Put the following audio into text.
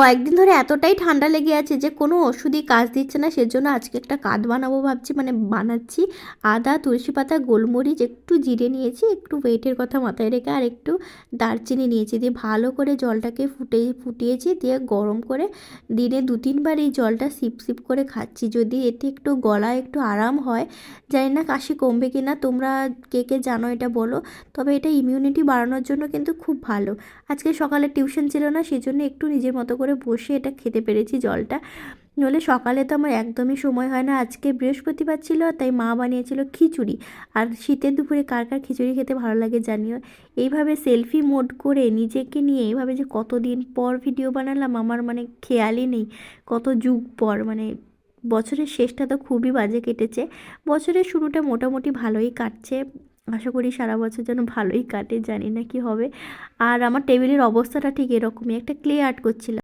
কয়েকদিন ধরে এতটাই ঠান্ডা লেগে আছে যে কোনো ওষুধই কাজ দিচ্ছে না, সেজন্য আজকে একটা কাঁধ বানাবো ভাবছি, মানে বানাচ্ছি। আদা, তুলসী পাতা, গোলমরিচ, একটু জিরে নিয়েছি, একটু ওয়েটের কথা মাথায় রেখে, আর একটু দারচিনি নিয়েছি, দিয়ে ভালো করে জলটাকে ফুটিয়েছি, দিয়ে গরম করে দিনে 2-3 বার এই জলটা সিপ সিপ করে খাচ্ছি। যদি এতে একটু গলায় একটু আরাম হয়, জানি না কাশি কমবে কি না, তোমরা কে কে জানো এটা বলো। তবে এটা ইমিউনিটি বাড়ানোর জন্য কিন্তু খুব ভালো। আজকে সকালে টিউশন ছিল না, সেজন্য একটু নিজের মতো করে বসে এটা খেতে পেরেছি জলটা। নইলে সকালে তো আমার একদমই সময় হয় না। আজকে বৃহস্পতিবার ছিল, তাই মা বানিয়েছিল খিচুড়ি। আর শীতের দুপুরে কার কার খিচুড়ি খেতে ভালো লাগে জানিও। এইভাবে সেলফি মোড করে নিজেকে নিয়ে এইভাবে যে কতদিন পর ভিডিও বানালাম, আমার মানে খেয়ালই নেই। কত যুগ পর, মানে বছরের শেষটা তো খুবই বাজে কেটেছে। বছরের শুরুটা মোটামুটি ভালোই কাটছে। আশা করি সারা বছর যেন ভালোই কাটে, জানি না কি হবে। আর আমার টেবিলের অবস্থাটা ঠিক এরকমই, একটা ক্লে আর্ট করছিলাম।